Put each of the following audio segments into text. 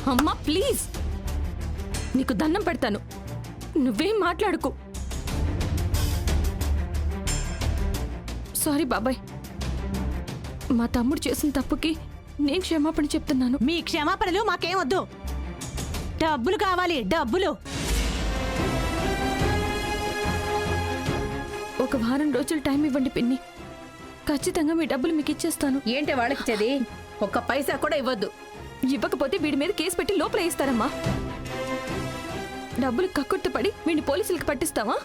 అమ్మా ప్లీజ్, నీకు దండం పెడతాను, నువ్వేం మాట్లాడుకో. సారీ బాబాయ్, మా తమ్ముడు చేసిన తప్పుకి నేను క్షమాపణ చెప్తున్నాను. మీ క్షమాపణలు మాకేం వద్దు, డబ్బులు కావాలి, డబ్బులు. ఒక వారం రోజులు టైం ఇవ్వండి పిన్ని, ఖచ్చితంగా మీ డబ్బులు మీకు ఇచ్చేస్తాను. ఏంటి వాళ్ళకిచ్చేది? ఒక్క పైసా కూడా ఇవ్వద్దు. ఇవ్వకపోతే వీడి మీద కేసు పెట్టి లోపల వేస్తారమ్మా. డబ్బులు కక్కుర్తి పడి వీడిని పోలీసులకు పట్టిస్తావా?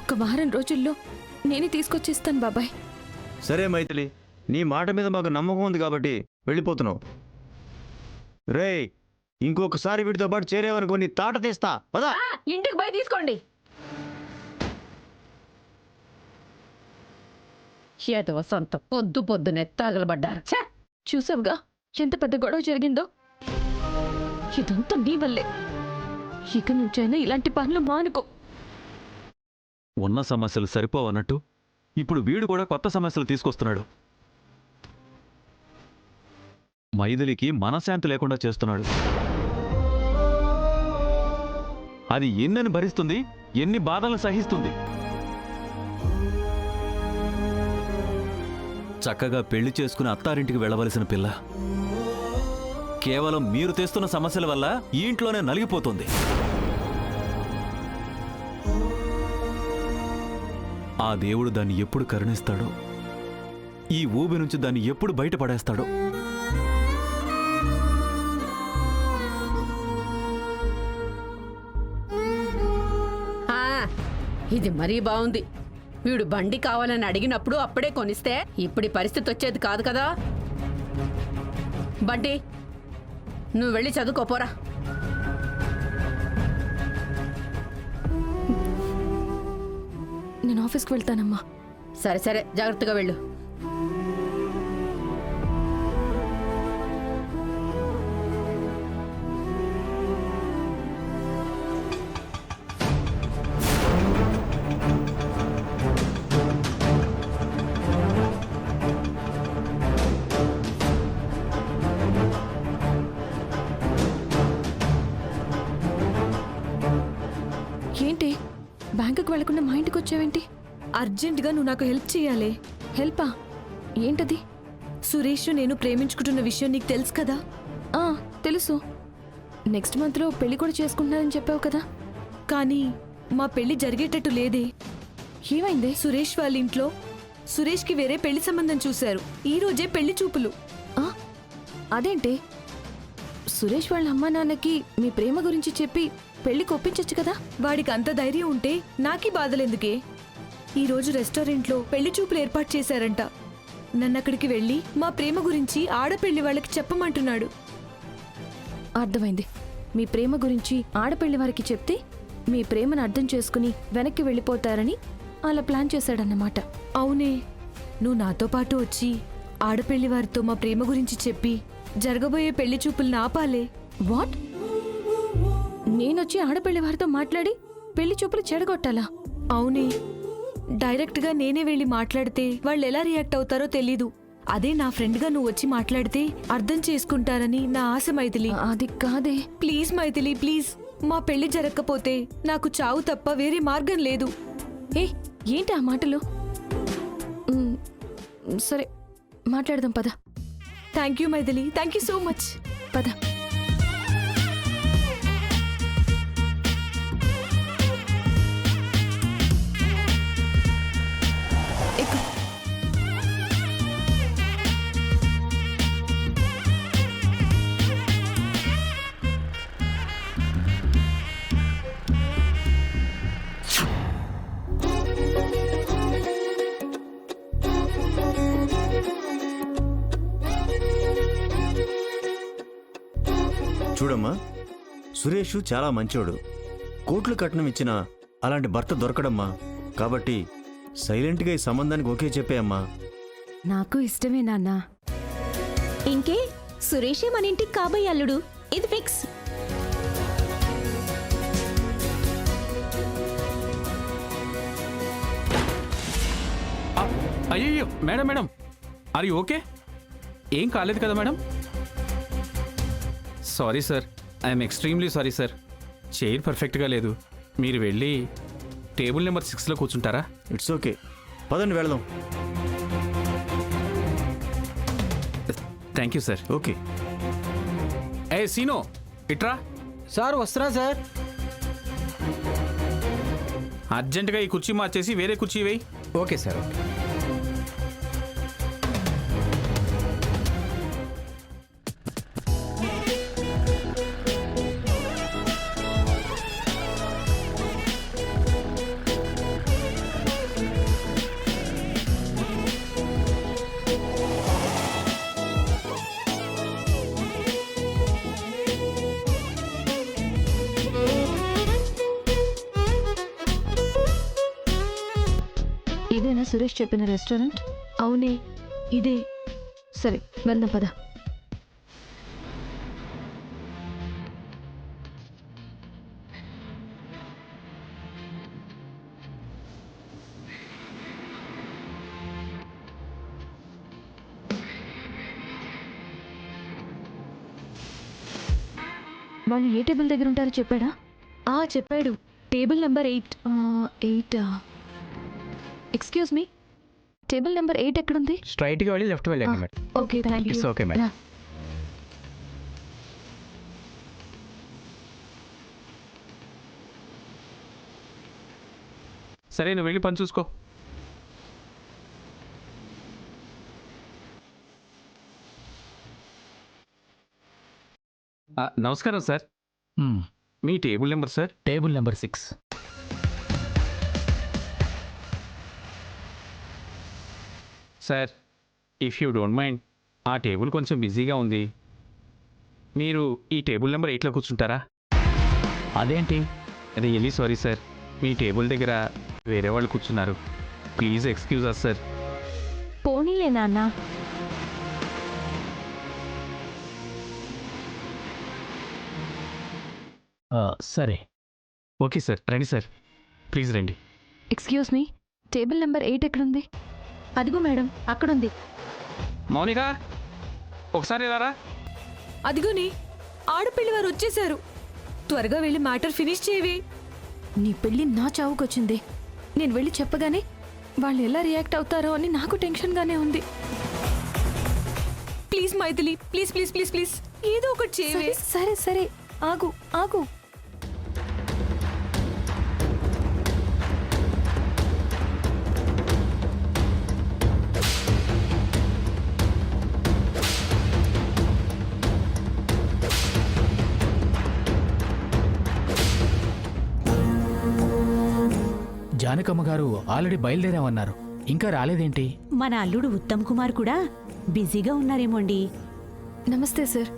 ఒక్క వారం రోజుల్లో నేనే తీసుకొచ్చేస్తాను బాబాయ్. సరే మైథిలి, నీ మాట మీద మాకు నమ్మకం ఉంది కాబట్టి వెళ్ళిపోతున్నావు. రేయ్, ఇంకొకసారి వీటితో పాటు చేరేవనుకో నీ తాట తీస్తా. పదా ఇంటికి పోయి తీసుకోండి. ఏదో సొంత పొద్దునే తగలబడ్డారు. చూసావుగా ఎంత పెద్ద గొడవ జరిగిందో. ఇదంతా నీ వల్లే. ఇక నుంచైనా ఇలాంటి పనులు మానుకో. ఉన్న సమస్యలు సరిపోవన్నట్టు ఇప్పుడు వీడు కూడా కొత్త సమస్యలు తీసుకొస్తున్నాడు. మైథిలికి మనశ్శాంతి లేకుండా చేస్తున్నాడు. అది ఎన్నని భరిస్తుంది, ఎన్ని బాధలను సహిస్తుంది. చక్కగా పెళ్లి చేసుకుని అత్తారింటికి వెళ్ళవలసిన పిల్ల కేవలం మీరు తెస్తున్న సమస్యల వల్ల ఈ ఇంట్లోనే నలిగిపోతుంది. ఆ దేవుడు దాన్ని ఎప్పుడు కరుణిస్తాడో, ఈ ఊబి నుంచి దాన్ని ఎప్పుడు బయటపడేస్తాడో. ఇది మరీ బాగుంది. వీడు బండి కావాలని అడిగినప్పుడు అప్పుడే కొనిస్తే ఇప్పుడు పరిస్థితి వచ్చేది కాదు కదా. బండి, నువ్వు వెళ్ళి చదువుకోపోరా. నేను ఆఫీస్కి వెళ్తానమ్మా. సరే సరే, జాగ్రత్తగా వెళ్ళు. ఏంటి బ్యాంకుకి వెళ్లకుండా మా ఇంటికి వచ్చావేంటి? అర్జెంటుగా నువ్వు నాకు హెల్ప్ చేయాలి. హెల్పా? ఏంటది? సురేష్ నేను ప్రేమించుకుంటున్న విషయం నీకు తెలుసు కదా? తెలుసు. నెక్స్ట్ మంత్లో పెళ్లి కూడా చేసుకుంటున్నానని చెప్పావు కదా. కానీ మా పెళ్లి జరిగేటట్టు లేదే. ఏమైంది? సురేష్ వాళ్ళ ఇంట్లో సురేష్కి వేరే పెళ్లి సంబంధం చూశారు. ఈ రోజే పెళ్లి చూపులు. అదేంటి? సురేష్ వాళ్ళ అమ్మా నాన్నకి మీ ప్రేమ గురించి చెప్పి పెళ్లికి ఒప్పించచ్చు కదా. వాడికి అంత ధైర్యం ఉంటే నాకీ బాధలెందుకే? ఈ రోజు రెస్టారెంట్లో పెళ్లి చూపులు ఏర్పాటు చేశారంట. నన్నక్కడికి వెళ్ళి మా ప్రేమ గురించి ఆడపెళ్లి వాళ్ళకి చెప్పమంటున్నాడు. అర్థమైంది. మీ ప్రేమ గురించి ఆడపెళ్లి వారికి చెప్తే మీ ప్రేమను అర్థం చేసుకుని వెనక్కి వెళ్ళిపోతారని అలా ప్లాన్ చేశాడన్నమాట. అవునే, నువ్వు నాతో పాటు వచ్చి ఆడపెళ్లి వారితో మా ప్రేమ గురించి చెప్పి జరగబోయే పెళ్లి చూపులను ఆపాలే. వాట్? నేనొచ్చి ఆడపెళ్లి వారితో మాట్లాడి పెళ్లి చూపులు చెడగొట్టాలా? అవునే, డైరెక్ట్గా నేనే వెళ్ళి మాట్లాడితే వాళ్ళు ఎలా రియాక్ట్ అవుతారో తెలీదు. అదే నా ఫ్రెండ్గా నువ్వు వచ్చి మాట్లాడితే అర్థం చేసుకుంటారని నా ఆశ మైథిలి. అది కాదే. Please Maithili, please. మా పెళ్లి జరగకపోతే నాకు చావు తప్ప వేరే మార్గం లేదు. ఏంటి ఆ మాటలు? సరే మాట్లాడదాం పద. Thank you Maithili, thank you so much. పద. చూడమ్మా, సురేష్ చాలా మంచోడు. కోట్లు కట్నం ఇచ్చినా అలాంటి భర్త దొరకడమ్మా. కాబట్టి సైలెంట్గా ఈ సంబంధానికి ఓకే చెప్పేయమ్మా. నాకు ఇష్టమే నాన్న. ఇంకే సురేషే మన ఇంటికి కాబోయే అల్లుడు. ఇది ఫిక్స్. అయ్యో madam madam, are you okay? ఏం కాలేదు కదా madam? Sorry sir, I'm extremely sorry sir. Chair పర్ఫెక్ట్గా లేదు. మీరు వెళ్ళి టేబుల్ నెంబర్ 6లో కూర్చుంటారా? ఇట్స్ ఓకే, పదండి వెళదాం. Thank you sir. Okay. A Sino, ఇట్రా. సార్ వస్తున్నా సార్. అర్జెంటుగా ఈ కుర్చీ మార్చేసి వేరే కుర్చీ వేయి. Okay sir. ఓకే. ఇదేనా సురేష్ చెప్పిన రెస్టారెంట్? అవునే, ఇదే. సరే వెళ్దాం పద. వాళ్ళు ఏ టేబుల్ దగ్గర ఉంటారో చెప్పాడా? చెప్పాడు, table number 8. 8. Excuse me, table number 8 ఎక్కడుంది? స్ట్రైట్గా వెళ్ళి లెఫ్ట్ వెళ్ళండి madam. Okay thank you. It's okay madam. సరే, నువ్వు వెళ్ళి పని చూసుకో. నమస్కారం సార్. మీ table number sir? Table number 6. Sir, if you don't mind, ఆ టేబుల్ కొంచెం బిజీగా ఉంది. మీరు ఈ టేబుల్ నెంబర్ 8లో కూర్చుంటారా? అదేంటి? రియలీ సారీ సార్, మీ టేబుల్ దగ్గర వేరే వాళ్ళు కూర్చున్నారు. Please excuse us sir. పోనీలే నాన్న. సరే. ఓకే సార్, రండి సార్, ప్లీజ్ రండి. ఎక్స్క్యూజ్ మీ, టేబుల్ నెంబర్ 8 ఎక్కడుంది? అదిగో మేడం, అక్కడుంది. మౌనిక, ఒకసారి రారా. అదిగోని ఆడపిల్లి వారు వచ్చేసారు. త్వరగా వెళ్ళి మ్యాటర్ ఫినిష్ చేయవి. నీ పెళ్ళి నా చావుకొచ్చింది. నేను వెళ్ళి చెప్పగానే వాళ్ళు ఎలా రియాక్ట్ అవుతారో అని నాకు టెన్షన్గానే ఉంది. Please Maithili, please please please please ఏదో ఒకటి చేయవే. సరే సరే, ఆగు ఆగు. జానకమ్మ గారు ఆల్రెడీ బయలుదేరామన్నారు, ఇంకా రాలేదేంటి? మన అల్లుడు ఉత్తమ్ కుమార్ కూడా బిజీగా ఉన్నారేమో అండి. నమస్తే సార్.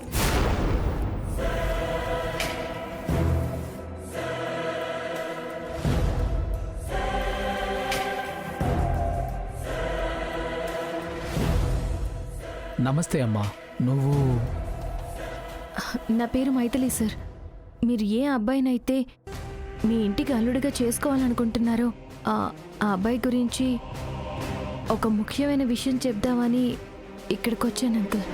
నమస్తే అమ్మా. నువ్వు? నా పేరు మైథిలి సార్. మీరు ఏ అబ్బాయినైతే మీ ఇంటికి అల్లుడిగా చేసుకోవాలనుకుంటున్నారో ఆ అబ్బాయి గురించి ఒక ముఖ్యమైన విషయం చెప్దామని ఇక్కడికి వచ్చాను అంకుల్.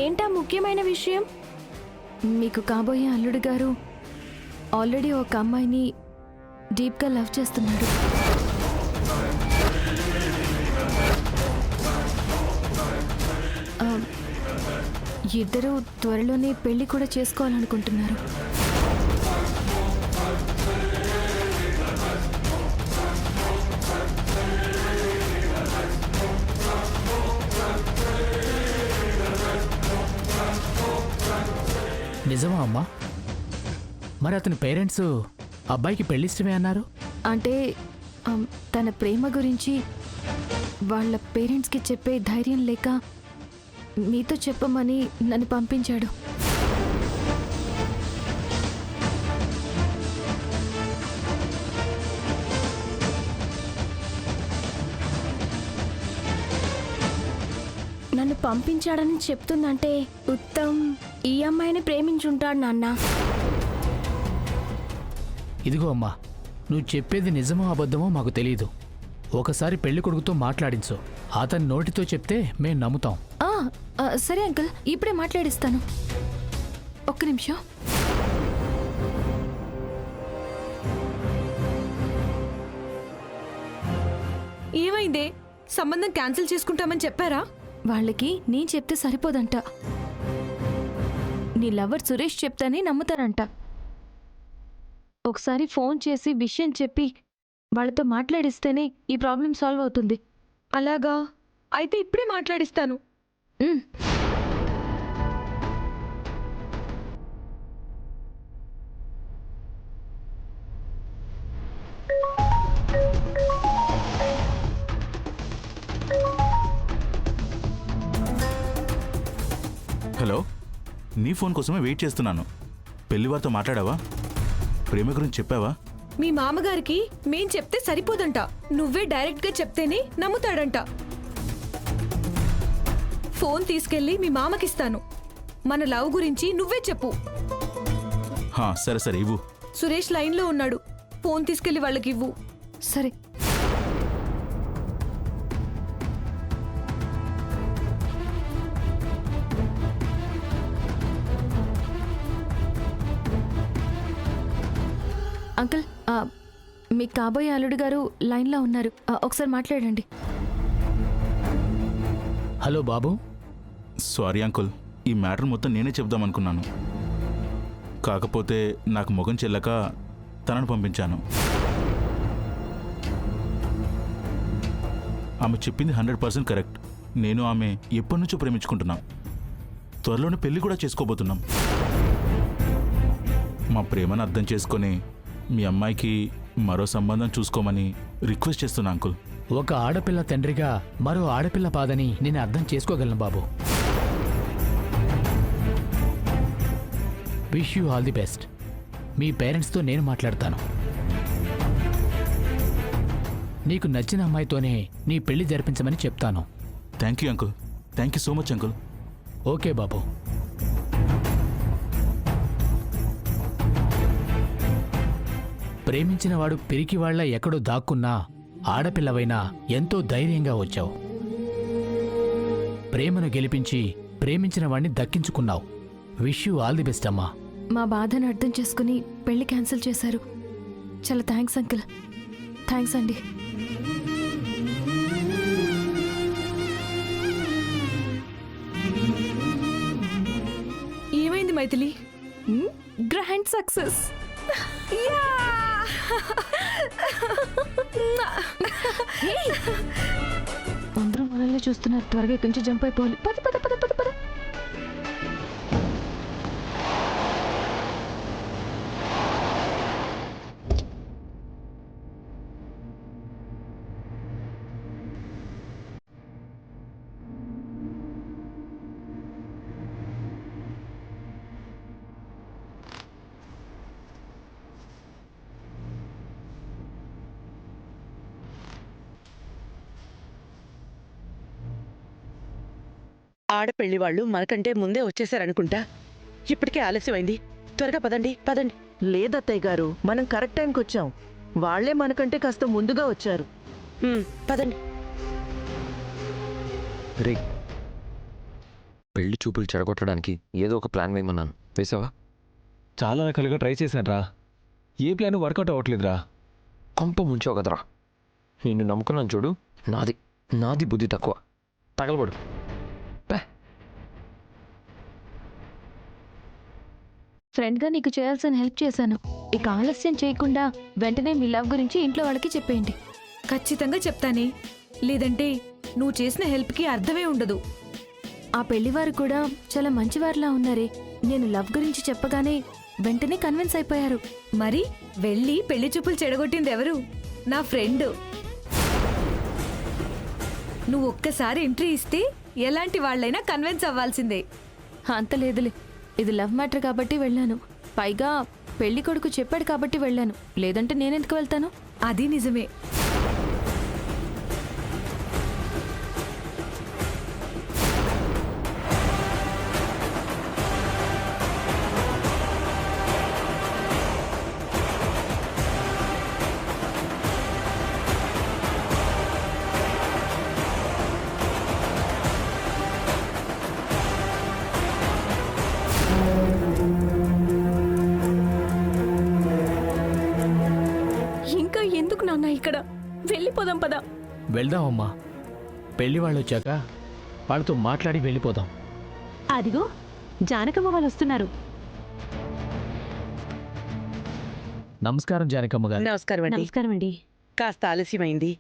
ఏంటా ముఖ్యమైన విషయం? మీకు కాబోయే అల్లుడు గారు ఆల్రెడీ ఒక అమ్మాయిని డీప్గా లవ్ చేస్తున్నాడు. ఇద్దరు త్వరలోనే పెళ్లి కూడా చేసుకోవాలనుకుంటున్నారు. నిజమా అమ్మా? మరి అతని పేరెంట్స్ అబ్బాయికి పెళ్ళిష్టమే అన్నారు. అంటే తన ప్రేమ గురించి వాళ్ళ పేరెంట్స్కి చెప్పే ధైర్యం లేక మీతో చెప్పమని నన్ను పంపించాడు. నన్ను పంపించాడని చెప్తుందంటే ఉత్తమ్ ఈ అమ్మాయిని ప్రేమించుంటాడు నాన్న. ఇదిగో అమ్మా, నువ్వు చెప్పేది నిజమో అబద్ధమో మాకు తెలీదు. ఒకసారి పెళ్లి కొడుకుతో మాట్లాడించు. అతని నోటితో చెప్తే మేం నమ్ముతాం. సరే అంకుల్, ఇప్పుడే మాట్లాడిస్తాను. ఒక్క నిమిషం. ఏమైందే? సంబంధం క్యాన్సిల్ చేసుకుంటామని చెప్పారా? వాళ్ళకి నేను చెప్తే సరిపోదంట. నీ లవర్ సురేష్ చెప్తానే నమ్ముతారంట. ఒకసారి ఫోన్ చేసి విషయం చెప్పి వాళ్ళతో మాట్లాడిస్తేనే ఈ ప్రాబ్లం సాల్వ్ అవుతుంది. అలాగా? అయితే ఇప్పుడే మాట్లాడిస్తాను. ఉమ్. హలో, నీ ఫోన్ కోసమే వెయిట్ చేస్తున్నాను. పెళ్లివారితో మాట్లాడావా? ప్రేమ గురించి చెప్పావా? మీ మామగారికి మేం చెప్తే సరిపోదంట. నువ్వే డైరెక్ట్గా చెప్తేనే నమ్ముతాడంట. ఫోన్ తీసుకెళ్లి మీ మామకిస్తాను. మన లవ్ గురించి నువ్వే చెప్పు. సరే సరే, ఇవ్వు. సురేష్ లైన్లో ఉన్నాడు. ఫోన్ తీసుకెళ్లి వాళ్ళకి ఇవ్వు. సరే. అంకుల్, మీ కాబోయే అల్లుడు గారు లైన్లో ఉన్నారు. ఒకసారి మాట్లాడండి. హలో బాబు. సారీ అంకుల్, ఈ మ్యాటర్ మొత్తం నేనే చెప్దామనుకున్నాను. కాకపోతే నాకు మొగం చెల్లక తనను పంపించాను. ఆమె చెప్పింది 100% కరెక్ట్. నేను ఆమె ఎప్పటి నుంచో ప్రేమించుకుంటున్నాం. త్వరలోనే పెళ్లి కూడా చేసుకోబోతున్నాం. మా ప్రేమను అర్థం చేసుకొని మీ అమ్మాయికి మరో సంబంధం చూసుకోమని రిక్వెస్ట్ చేస్తున్నా అంకుల్. ఒక ఆడపిల్ల తండ్రిగా మరో ఆడపిల్ల బాధని నేను అర్థం చేసుకోగలను బాబు. Wish you all the best. మీ పేరెంట్స్తో నేను మాట్లాడతాను. నీకు నచ్చిన అమ్మాయితోనే నీ పెళ్లి జరిపించమని చెప్తాను. Thank you uncle. Thank you so much uncle. Okay బాబు. ప్రేమించిన వాడు పిరికి వాళ్ళ ఎక్కడో దాక్కున్నా ఆడపిల్లవైనా ఎంతో ధైర్యంగా వచ్చావు. ప్రేమను గెలిపించి ప్రేమించిన వాడిని దక్కించుకున్నావు. Wish you all the best అమ్మా. మా బాధను అర్థం చేసుకుని పెళ్లి క్యాన్సిల్ చేశారు. చాలా థ్యాంక్స్ అంకుల్. థ్యాంక్స్ అండి. ఏమైంది మైథిలి? Grand success. అందరూ మనల్ని చూస్తున్నారు. త్వరగా ఇక్కడి నుంచి జంప్ అయిపోవాలి. పద పద పద పద పద. ఆడపెళ్లి వాళ్ళు మనకంటే ముందే వచ్చేసారనుకుంటా. ఇప్పటికే ఆలస్యమైంది. త్వరగా పదండి పదండి. లేదత్తయ్య గారు, మనం కరెక్ట్ టైంకి వచ్చాం. వాళ్లే మనకంటే కాస్త ముందుగా వచ్చారు. పదండి. రే, పెళ్లి చూపులు చెడగొట్టడానికి ఏదో ఒక ప్లాన్ వేయమన్నాను. వేసావా? చాలా రకాలుగా ట్రై చేశాను రా. ఏ ప్లాన్ వర్కౌట్ అవ్వట్లేదురా. కొంప ముంచావు కదరా. నిన్ను నమ్ముకున్నాను చూడు. నాది బుద్ధి తక్కువ. తగలబడు. ఫ్రెండ్గా నీకు చేయాల్సిన హెల్ప్ చేశాను. ఇక ఆలస్యం చేయకుండా వెంటనే మీ లవ్ గురించి ఇంట్లో వాళ్ళకి చెప్పేయండి. ఖచ్చితంగా చెప్తానే. లేదంటే నువ్వు చేసిన హెల్ప్కి అర్థమే ఉండదు. ఆ పెళ్లివారు కూడా చాలా మంచివారిలా ఉన్నారే. నేను లవ్ గురించి చెప్పగానే వెంటనే కన్విన్స్ అయిపోయారు. మరి వెళ్ళి పెళ్లి చూపులు చెడగొట్టింది ఎవరు? నా ఫ్రెండ్. నువ్వు ఒక్కసారి ఎంట్రీ ఇస్తే ఎలాంటి వాళ్ళైనా కన్విన్స్ అవ్వాల్సిందే. అంత లేదులే, ఇది లవ్ మ్యాటర్ కాబట్టి వెళ్ళాను. పైగా పెళ్లి కొడుకు చెప్పాడు కాబట్టి వెళ్ళాను. లేదంటే నేనెందుకు వెళ్తాను? అది నిజమే. నాన్న ఇక్కడ వెళ్ళిపోదాం పదా. వెళ్దామమ్మా. పెళ్లి వాళ్ళు వచ్చాక వాళ్ళతో మాట్లాడి వెళ్ళిపోదాం. అదిగో జానకమ్మ వాళ్ళు వస్తున్నారు. నమస్కారం జానకమ్మ గారు. నమస్కారం అండి. నమస్కారం అండి. కాస్త ఆలస్యమైంది,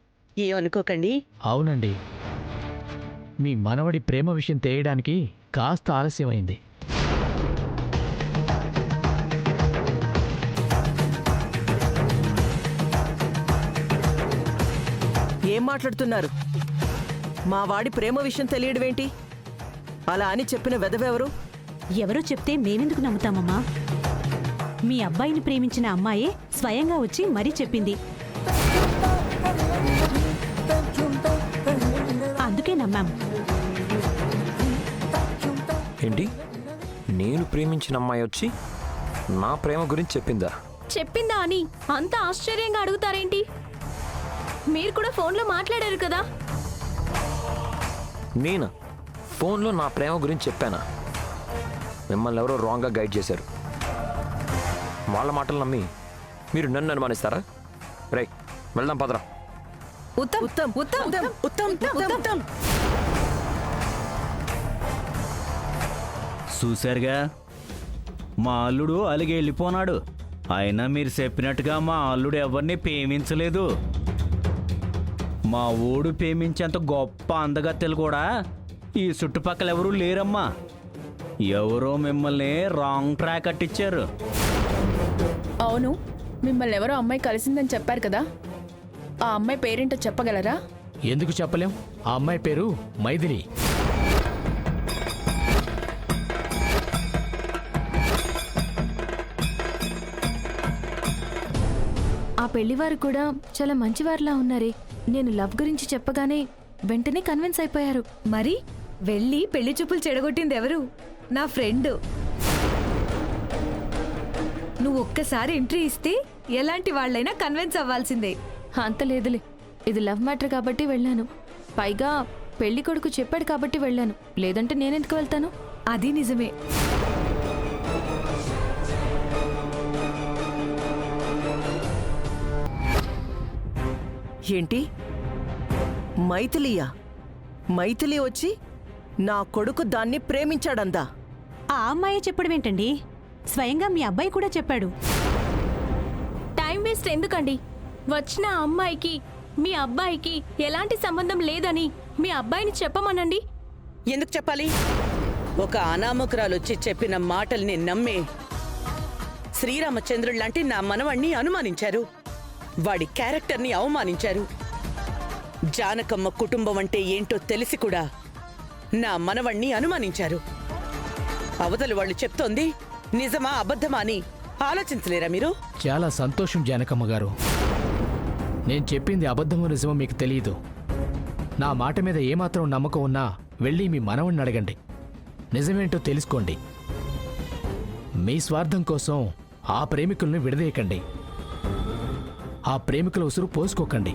ఏమనుకోకండి. అవునండి, మీ మనవడి ప్రేమ విషయం తెలియడానికి కాస్త ఆలస్యమైంది. ఏం మాట్లాడుతున్నారు? మా వాడి ప్రేమ విషయం తెలియడమేంటి? అలా అని చెప్పిన వెధవెవరు? ఎవరో చెప్తే మేమెందుకు నమ్ముతామమ్మా? మీ అబ్బాయిని ప్రేమించిన అమ్మాయే స్వయంగా వచ్చి మరీ చెప్పింది. అందుకే నమ్మాం. ఏంటి, నేను ప్రేమించిన అమ్మాయి వచ్చి నా ప్రేమ గురించి చెప్పిందా? చెప్పిందా అని అంత ఆశ్చర్యంగా అడుగుతారేంటి? మీరు కూడా ఫోన్లో మాట్లాడారు కదా. నేను ఫోన్లో నా ప్రేమ గురించి చెప్పానా? మిమ్మల్ని ఎవరో రాంగ్గా గైడ్ చేశారు. వాళ్ళ మాటలు నమ్మి మీరు నన్ను అనుమానిస్తారా? రే, వెళ్దాం పదరా. ఉత్తమ్ ఉత్తమ్ ఉత్తమ్ ఉత్తమ్ ఉత్తమ్ ఉత్తమ్ చూశారుగా, మా అల్లుడు అలిగి వెళ్ళిపోనాడు. అయినా మీరు చెప్పినట్టుగా మా అల్లుడు ఎవరిని ప్రేమించలేదు. మా ఊడు ప్రేమించేంత గొప్ప అందగత్తెలు కూడా ఈ చుట్టుపక్కల ఎవరూ లేరమ్మా. ఎవరో మిమ్మల్ని రాంగ్ ట్రాక్ కట్టించారు. అవును, మిమ్మల్ని ఎవరో అమ్మాయి కలిసిందని చెప్పారు కదా, ఆ అమ్మాయి పేరేంటో చెప్పగలరా? ఎందుకు చెప్పలేం? ఆ అమ్మాయి పేరు మైథిలి. ఆ పెళ్లివారు కూడా చాలా మంచివారిలా ఉన్నారే. నేను లవ్ గురించి చెప్పగానే వెంటనే కన్విన్స్ అయిపోయారు. మరి వెళ్ళి పెళ్లి చూపులు చెడగొట్టింది ఎవరు? నా ఫ్రెండ్. నువ్వు ఒక్కసారి ఎంట్రీ ఇస్తే ఎలాంటి వాళ్ళైనా కన్విన్స్ అవ్వాల్సిందే. అంత లేదులే, ఇది లవ్ మ్యాటర్ కాబట్టి వెళ్ళాను. పైగా పెళ్లి కొడుకు చెప్పాడు కాబట్టి వెళ్ళాను, లేదంటే నేనెందుకు వెళ్తాను? అది నిజమే. ఏంటి, మైథిలియా? మైథిలి వచ్చి నా కొడుకు దాన్ని ప్రేమించాడందా? ఆ అమ్మాయే చెప్పడం ఏంటండి? స్వయంగా మీ అబ్బాయి కూడా చెప్పాడు. టైం వేస్ట్ ఎందుకండి? వచ్చిన ఆ అమ్మాయికి మీ అబ్బాయికి ఎలాంటి సంబంధం లేదని మీ అబ్బాయిని చెప్పమనండి. ఎందుకు చెప్పాలి? ఒక అనామకురాలు వచ్చి చెప్పిన మాటల్ని నమ్మే శ్రీరామచంద్రుడు లాంటి నా మనవణ్ణి అనుమానించారు. వాడి క్యారెక్టర్ని అవమానించారు. జానకమ్మ కుటుంబం అంటే ఏంటో తెలిసి కూడా నా మనవణ్ణి అనుమానించారు. అవతలి వాళ్ళు చెప్తోంది నిజమా అబద్ధమా అని ఆలోచించలేరా మీరు? చాలా సంతోషం జానకమ్మ గారు. నేను చెప్పింది అబద్ధమో నిజమో మీకు తెలియదు. నా మాట మీద ఏమాత్రం నమ్మకం ఉన్నా వెళ్ళి మీ మనవణ్ణి అడగండి, నిజమేంటో తెలుసుకోండి. మీ స్వార్థం కోసం ఆ ప్రేమికుల్ని విడదీయకండి. ఆ ప్రేమికుల ఉసురు పోసుకోకండి.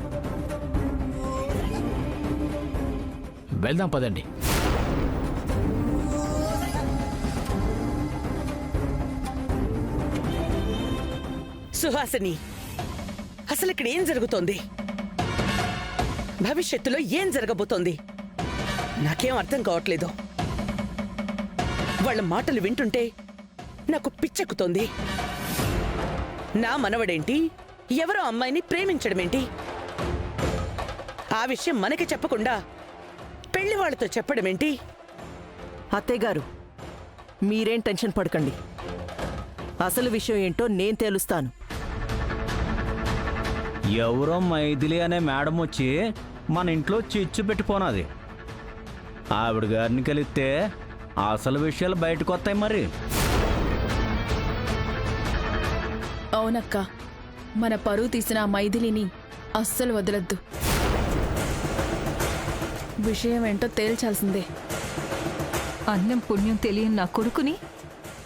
వెళ్దాం పదండి. సుహాసిని, అసలు ఇక్కడ ఏం జరుగుతోంది? భవిష్యత్తులో ఏం జరగబోతోంది? నాకేం అర్థం కావట్లేదు. వాళ్ళ మాటలు వింటుంటే నాకు పిచ్చెక్కుతోంది. నా మనవడేంటి ఎవరో అమ్మాయిని ప్రేమించడమేంటి? ఆ విషయం మనకి చెప్పకుండా పెళ్లి వాళ్ళతో చెప్పడమేంటి? అత్తయ్య గారు, మీరేం టెన్షన్ పడకండి. అసలు విషయం ఏంటో నేను తేలుస్తాను. ఎవరో మైథిలి అనే మేడం వచ్చి మన ఇంట్లో చిచ్చు పెట్టిపోనాది. ఆవిడ గారిని కలిస్తే అసలు విషయాలు బయటకు వస్తాయి. మరి అవునక్క, మన పరువు తీసిన ఆ మైథిలిని అస్సలు వదలొద్దు. విషయం ఏంటో తేల్చాల్సిందే. అన్నం పుణ్యం తెలియని నా కొడుకుని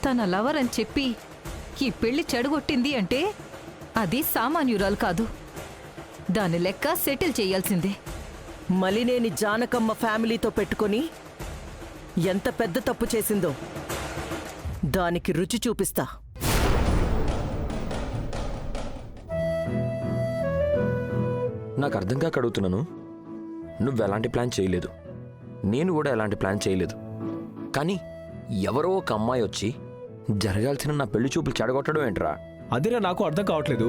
తన లవర్ అని చెప్పి ఈ పెళ్లి చెడగొట్టింది అంటే అది సామాన్యురాలు కాదు. దాని లెక్క సెటిల్ చేయాల్సిందే. మలినేని జానకమ్మ ఫ్యామిలీతో పెట్టుకొని ఎంత పెద్ద తప్పు చేసిందో దానికి రుచి చూపిస్తా. నాకు అర్థం కాక అడుగుతున్నాను. నువ్వు ఎలాంటి ప్లాన్ చేయలేదు, నేను కూడా ఎలాంటి ప్లాన్ చేయలేదు. కానీ ఎవరో ఒక అమ్మాయి వచ్చి జరగాల్సిన నా పెళ్లి చూపులు చెడగొట్టడం ఏంట్రా? అదేరా నాకు అర్థం కావట్లేదు.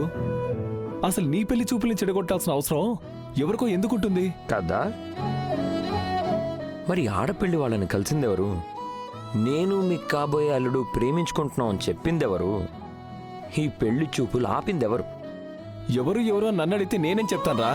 అసలు నీ పెళ్లి చూపుల్ని చెడగొట్టాల్సిన అవసరం ఎవరికో ఎందుకుంటుంది కదా? మరి ఆడపెళ్లి వాళ్ళని కలిసిందెవరు? నేను మీ కాబోయే అల్లుడు ప్రేమించుకుంటున్నాం అని చెప్పిందెవరు? ఈ పెళ్లి చూపులు ఆపిందెవరు? ఎవరు నన్ను అడిగితే నేనేం చెప్తాన్రా?